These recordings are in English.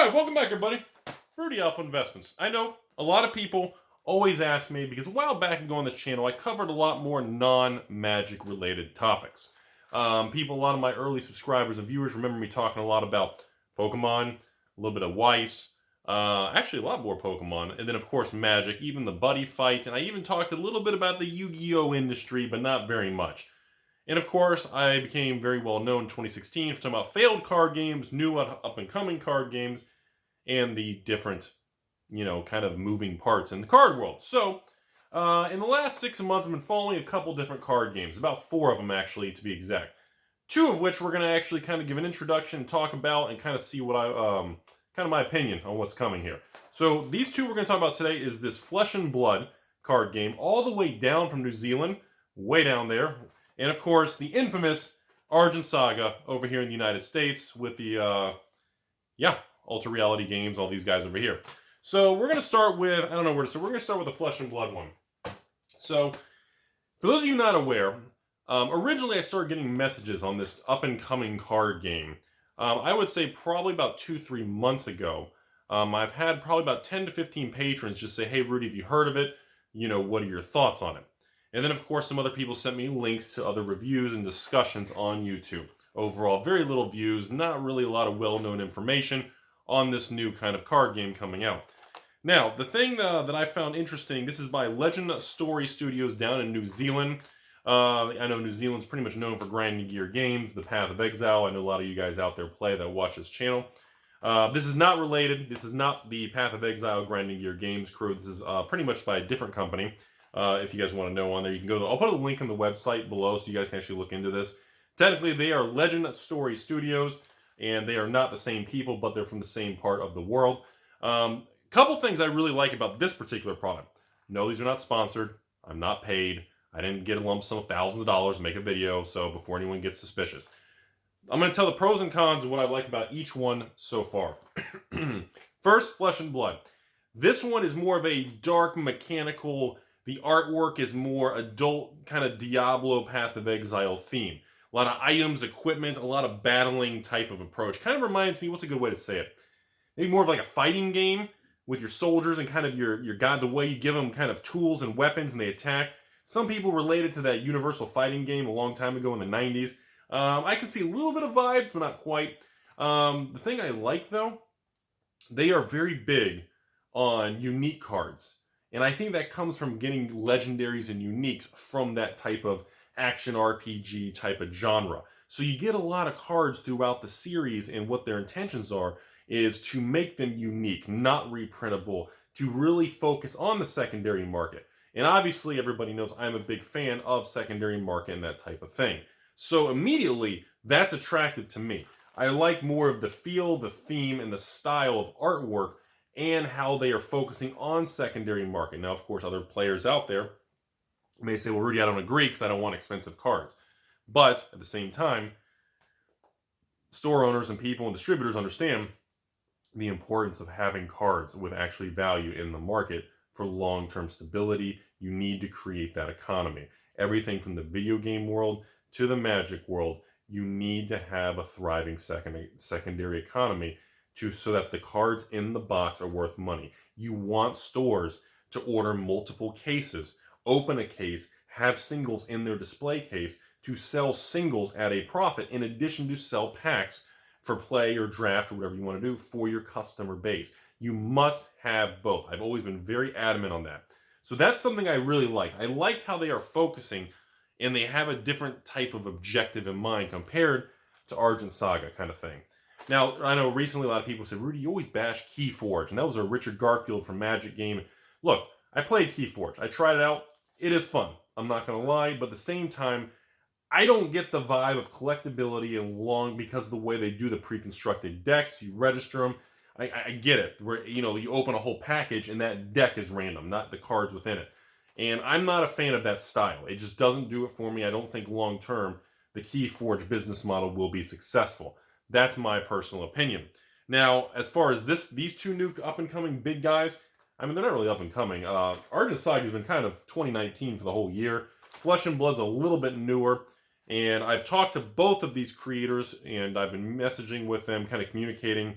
Alright, welcome back everybody. Rudy Alpha Investments. I know a lot of people always ask me, because a while back ago on this channel, I covered a lot more non-magic related topics. A lot of my early subscribers and viewers remember me talking a lot about Pokemon, a little bit of Weiss, actually a lot more Pokemon, and then of course Magic, even the Buddy Fight, and I even talked a little bit about the Yu-Gi-Oh industry, but not very much. And of course, I became very well known in 2016 for talking about failed card games, new up-and-coming card games, and the different, kind of moving parts in the card world. So, in the last 6 months, I've been following a couple different card games, about 4 of them actually, to be exact. 2 of which we're going to actually kind of give an introduction, talk about, and kind of see what kind of my opinion on what's coming here. So, these 2 we're going to talk about today is this Flesh and Blood card game, all the way down from New Zealand, way down there. And of course, the infamous Argent Saga over here in the United States with the, Ultra Reality Games, all these guys over here. So we're going to start with, I don't know where to start. We're going to start with the Flesh and Blood one. So, for those of you not aware, originally I started getting messages on this up-and-coming card game. I would say probably about 2-3 months ago. I've had probably about 10 to 15 patrons just say, hey Rudy, have you heard of it? What are your thoughts on it? And then, of course, some other people sent me links to other reviews and discussions on YouTube. Overall, very little views, not really a lot of well-known information on this new kind of card game coming out. Now, the thing that I found interesting, this is by Legend Story Studios down in New Zealand. I know New Zealand's pretty much known for grinding gear games, the Path of Exile. I know a lot of you guys out there play that watch this channel. This is not related. This is not the Path of Exile grinding gear games crew. This is pretty much by a different company. If you guys want to know on there, you can go. I'll put a link in the website below so you guys can actually look into this. Technically, they are Legend Story Studios, and they are not the same people, but they're from the same part of the world. Couple things I really like about this particular product. No, these are not sponsored. I'm not paid. I didn't get a lump sum of thousands of dollars to make a video, so before anyone gets suspicious. I'm going to tell the pros and cons of what I like about each one so far. First, Flesh and Blood. This one is more of a dark, mechanical. The artwork is more adult, kind of Diablo Path of Exile theme. A lot of items, equipment, a lot of battling type of approach. Kind of reminds me, what's a good way to say it? Maybe more of like a fighting game with your soldiers and kind of your god, the way you give them kind of tools and weapons and they attack. Some people related to that Universal Fighting game a long time ago in the 90s. I can see a little bit of vibes, but not quite. The thing I like, though, they are very big on unique cards. And I think that comes from getting legendaries and uniques from that type of action RPG type of genre. So you get a lot of cards throughout the series, and what their intentions are is to make them unique, not reprintable, to really focus on the secondary market. And obviously everybody knows I'm a big fan of secondary market and that type of thing. So immediately, that's attractive to me. I like more of the feel, the theme, and the style of artwork and how they are focusing on secondary market. Now, of course, other players out there may say, well, Rudy, I don't agree because I don't want expensive cards. But at the same time, store owners and people and distributors understand the importance of having cards with actually value in the market for long-term stability. You need to create that economy. Everything from the video game world to the Magic world, you need to have a thriving secondary economy so that the cards in the box are worth money. You want stores to order multiple cases, open a case, have singles in their display case to sell singles at a profit, in addition to sell packs for play or draft or whatever you want to do for your customer base. You must have both. I've always been very adamant on that. So that's something I really liked. I liked how they are focusing and they have a different type of objective in mind compared to Argent Saga kind of thing. Now, I know recently a lot of people said, Rudy, you always bash Keyforge. And that was a Richard Garfield from Magic game. Look, I played Keyforge. I tried it out. It is fun. I'm not going to lie. But at the same time, I don't get the vibe of collectability and because of the way they do the pre-constructed decks. You register them. I get it. Where, you open a whole package and that deck is random, not the cards within it. And I'm not a fan of that style. It just doesn't do it for me. I don't think long-term the Keyforge business model will be successful. That's my personal opinion. Now, as far as these 2 new up-and-coming big guys, I mean, they're not really up-and-coming. Argent Saga has been kind of 2019 for the whole year. Flesh and Blood's a little bit newer. And I've talked to both of these creators, and I've been messaging with them, kind of communicating.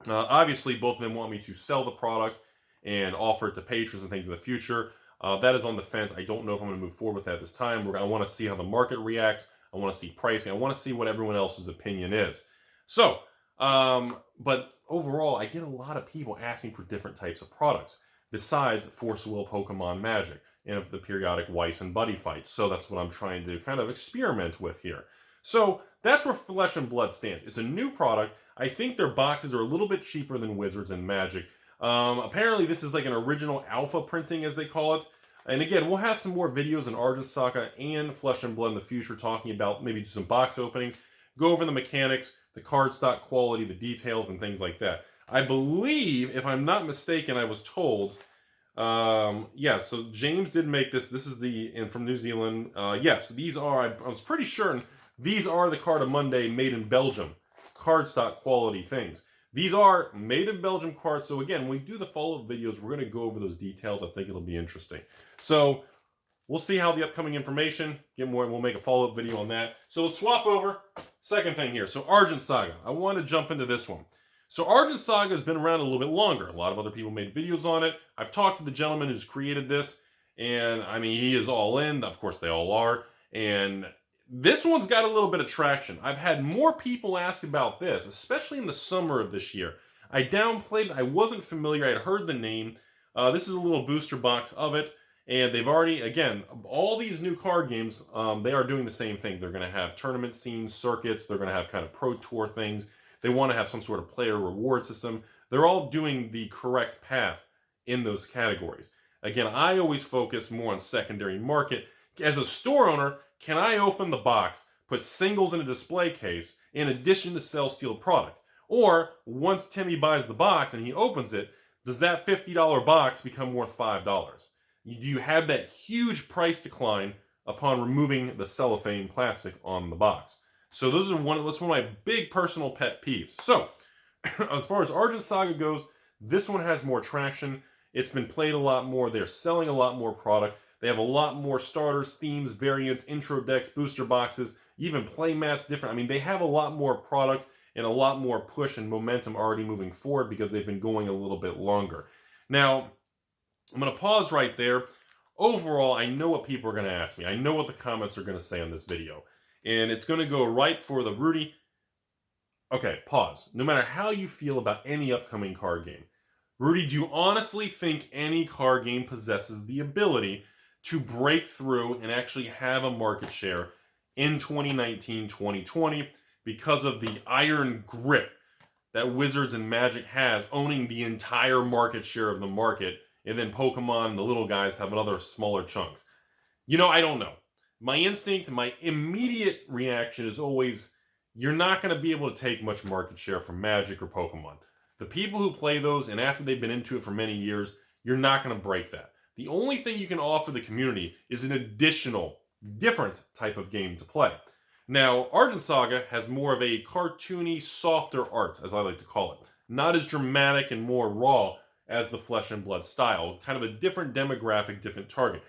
Obviously, both of them want me to sell the product and offer it to patrons and things in the future. That is on the fence. I don't know if I'm going to move forward with that at this time. I want to see how the market reacts. I want to see pricing. I want to see what everyone else's opinion is. So, but overall, I get a lot of people asking for different types of products besides Force of Will, Pokemon Magic, and the periodic Weiss and Buddy fights. So that's what I'm trying to kind of experiment with here. So that's where Flesh and Blood stands. It's a new product. I think their boxes are a little bit cheaper than Wizards and Magic. Apparently this is like an original alpha printing, as they call it. And again, we'll have some more videos in Argent Saga and Flesh and Blood in the future talking about maybe some box openings, go over the mechanics, the cardstock quality, the details, and things like that. I believe, if I'm not mistaken, I was told, yeah, so James did make this. This is from New Zealand. Yes, these are, I was pretty sure, these are the Card of Monday made in Belgium, cardstock quality things. These are made in Belgium cards. So again, when we do the follow-up videos, we're going to go over those details. I think it'll be interesting. So we'll see how the upcoming information, get more, and we'll make a follow-up video on that. So let's swap over. Second thing here. So Argent Saga. I want to jump into this one. So Argent Saga has been around a little bit longer. A lot of other people made videos on it. I've talked to the gentleman who's created this, and I mean, he is all in. Of course, they all are. And this one's got a little bit of traction. I've had more people ask about this, especially in the summer of this year. I downplayed it. I wasn't familiar. I had heard the name. This is a little booster box of it. And they've already, again, all these new card games, they are doing the same thing. They're going to have tournament scenes, circuits. They're going to have kind of pro tour things. They want to have some sort of player reward system. They're all doing the correct path in those categories. Again, I always focus more on secondary market. As a store owner, can I open the box, put singles in a display case, in addition to sell sealed product? Or, once Timmy buys the box and he opens it, does that $50 box become worth $5? Do you have that huge price decline upon removing the cellophane plastic on the box? So that's one of my big personal pet peeves. So, as far as Argent Saga goes, this one has more traction. It's been played a lot more. They're selling a lot more product. They have a lot more starters, themes, variants, intro decks, booster boxes, even play mats different. I mean, they have a lot more product and a lot more push and momentum already moving forward because they've been going a little bit longer. Now, I'm going to pause right there. Overall, I know what people are going to ask me. I know what the comments are going to say on this video. And it's going to go right for the Rudy. Okay, pause. No matter how you feel about any upcoming card game, Rudy, do you honestly think any card game possesses the ability to break through and actually have a market share in 2019-2020 because of the iron grip that Wizards and Magic has, owning the entire market share of the market, and then Pokemon and the little guys have another smaller chunks? You know, I don't know. My instinct, my immediate reaction is always, you're not going to be able to take much market share from Magic or Pokemon. The people who play those, and after they've been into it for many years, you're not going to break that. The only thing you can offer the community is an additional, different type of game to play. Now, Argent Saga has more of a cartoony, softer art, as I like to call it. Not as dramatic and more raw as the Flesh and Blood style. Kind of a different demographic, different target.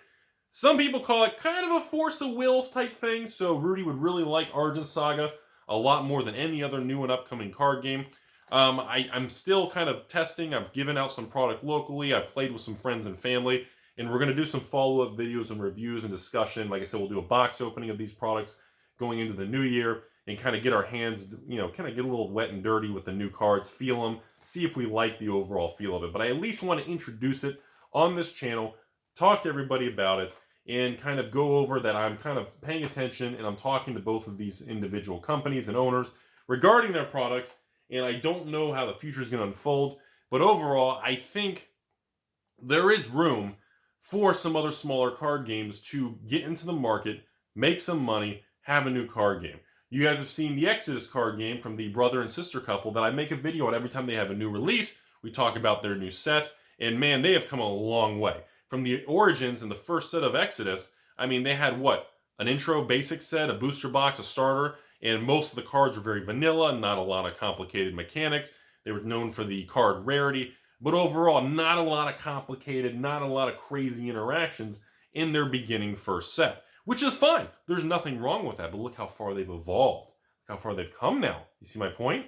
Some people call it kind of a Force of Wills type thing, so Rudy would really like Argent Saga a lot more than any other new and upcoming card game. I'm still kind of testing. I've given out some product locally. I've played with some friends and family, and we're going to do some follow-up videos and reviews and discussion. Like I said, we'll do a box opening of these products going into the new year and kind of get our hands, kind of get a little wet and dirty with the new cards, feel them, see if we like the overall feel of it. But I at least want to introduce it on this channel, talk to everybody about it, and kind of go over that I'm kind of paying attention and I'm talking to both of these individual companies and owners regarding their products, and I don't know how the future is going to unfold, but overall, I think there is room for some other smaller card games to get into the market, make some money, have a new card game. You guys have seen the Exodus card game from the brother and sister couple that I make a video on every time they have a new release. We talk about their new set, and man, they have come a long way. From the origins and the first set of Exodus, I mean, they had what? An intro basic set, a booster box, a starter, and most of the cards were very vanilla, not a lot of complicated mechanics. They were known for the card rarity, but overall, not a lot of complicated, not a lot of crazy interactions in their beginning first set, which is fine. There's nothing wrong with that, but look how far they've evolved. Look how far they've come now. You see my point?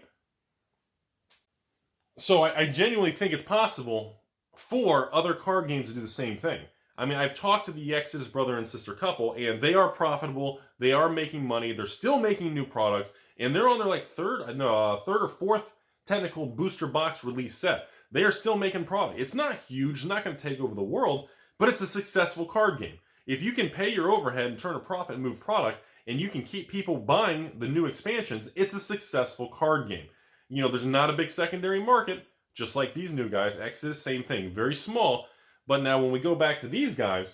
So I genuinely think it's possible for other card games to do the same thing. I mean, I've talked to the Exodus brother and sister couple, and they are profitable. They are making money. They're still making new products, and they're on their like third or fourth technical booster box release set. They are still making product. It's not huge. It's not going to take over the world, but it's a successful card game. If you can pay your overhead and turn a profit and move product, and you can keep people buying the new expansions, it's a successful card game. You know, there's not a big secondary market, just like these new guys. Exodus, same thing, very small. But now when we go back to these guys,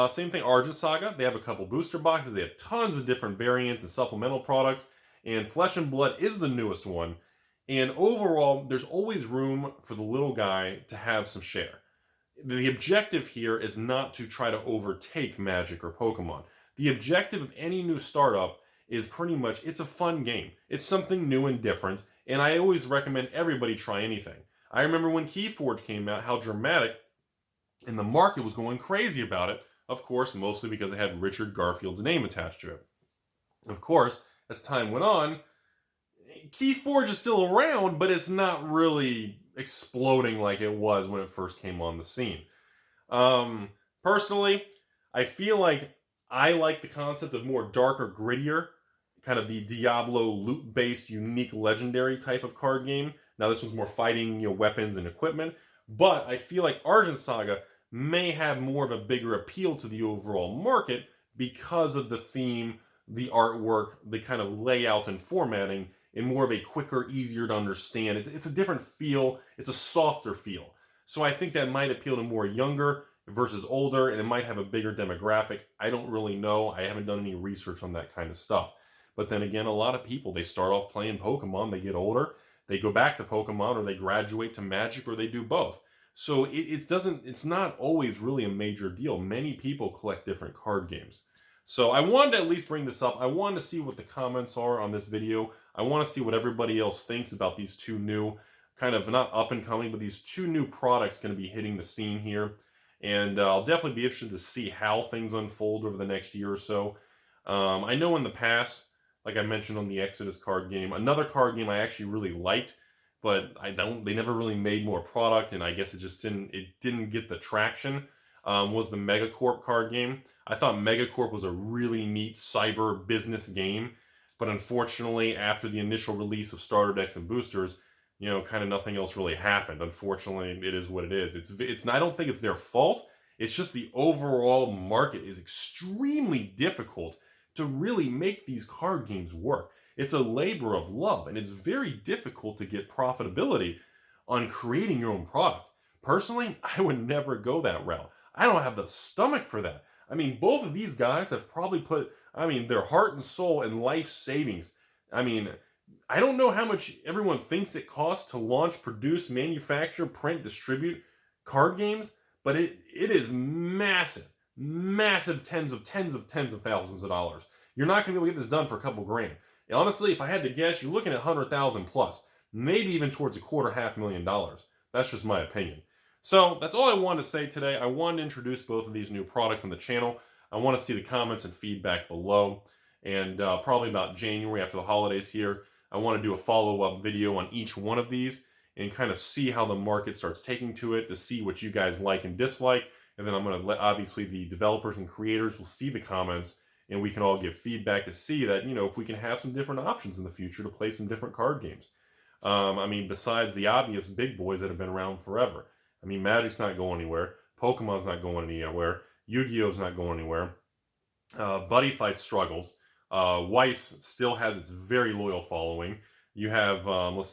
same thing, Argent Saga, they have a couple booster boxes. They have tons of different variants and supplemental products. And Flesh and Blood is the newest one. And overall, there's always room for the little guy to have some share. The objective here is not to try to overtake Magic or Pokemon. The objective of any new startup is pretty much, it's a fun game. It's something new and different. And I always recommend everybody try anything. I remember when Keyforge came out, how dramatic, and the market was going crazy about it. Of course, mostly because it had Richard Garfield's name attached to it. Of course, as time went on, Keyforge is still around, but it's not really exploding like it was when it first came on the scene. Personally, I feel like I like the concept of more darker, grittier, kind of the Diablo loot-based, unique, legendary type of card game. Now this one's more fighting, weapons and equipment. But I feel like Argent Saga may have more of a bigger appeal to the overall market because of the theme, the artwork, the kind of layout and formatting, and more of a quicker, easier to understand. It's a different feel. It's a softer feel. So I think that might appeal to more younger versus older, and it might have a bigger demographic. I don't really know. I haven't done any research on that kind of stuff. But then again, a lot of people, they start off playing Pokemon, they get older, they go back to Pokemon, or they graduate to Magic, or they do both. So it's not always really a major deal. Many people collect different card games. So I wanted to at least bring this up. I wanted to see what the comments are on this video. I want to see what everybody else thinks about these two new, kind of not up and coming, but these two new products going to be hitting the scene here. And I'll definitely be interested to see how things unfold over the next year or so. I know in the past, like I mentioned on the Exodus card game, another card game I actually really liked, but they never really made more product, and I guess it didn't get the traction, was the Megacorp card game. I thought Megacorp was a really neat cyber business game, but unfortunately, after the initial release of starter decks and boosters, kind of nothing else really happened. Unfortunately, it is what it is. I don't think it's their fault. It's just the overall market is extremely difficult to really make these card games work. It's a labor of love, and it's very difficult to get profitability on creating your own product. Personally, I would never go that route. I don't have the stomach for that. I mean, both of these guys have probably put, their heart and soul and life savings. I don't know how much everyone thinks it costs to launch, produce, manufacture, print, distribute card games, but it is massive, massive tens of thousands of dollars. You're not going to be able to get this done for a couple grand. Honestly, if I had to guess, you're looking at 100,000 plus, maybe even towards $250,000. That's just my opinion. So that's all I wanted to say today. I wanted to introduce both of these new products on the channel. I want to see the comments and feedback below. And probably about January, after the holidays here, I want to do a follow-up video on each one of these and kind of see how the market starts taking to it, to see what you guys like and dislike. And then I'm going to let, obviously, the developers and creators will see the comments, and we can all give feedback to see that, if we can have some different options in the future to play some different card games. Besides the obvious big boys that have been around forever. Magic's not going anywhere. Pokemon's not going anywhere. Yu-Gi-Oh's not going anywhere. Buddy Fight struggles. Weiss still has its very loyal following. You have,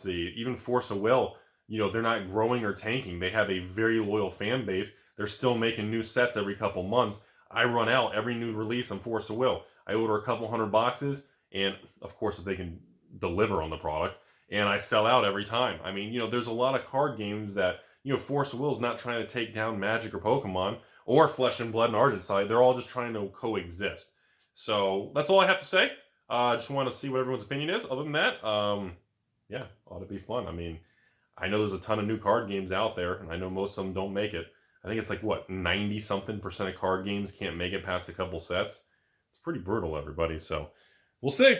even Force of Will, they're not growing or tanking. They have a very loyal fan base. They're still making new sets every couple months. I run out every new release on Force of Will. I order a couple hundred boxes, and of course, if they can deliver on the product, and I sell out every time. There's a lot of card games that, Force of Will is not trying to take down Magic or Pokemon or Flesh and Blood and Argent Saga. They're all just trying to coexist. So that's all I have to say. I just want to see what everyone's opinion is. Other than that, yeah, ought to be fun. I know there's a ton of new card games out there, and I know most of them don't make it. I think it's like, 90-something% of card games can't make it past a couple sets. It's pretty brutal, everybody. So we'll see.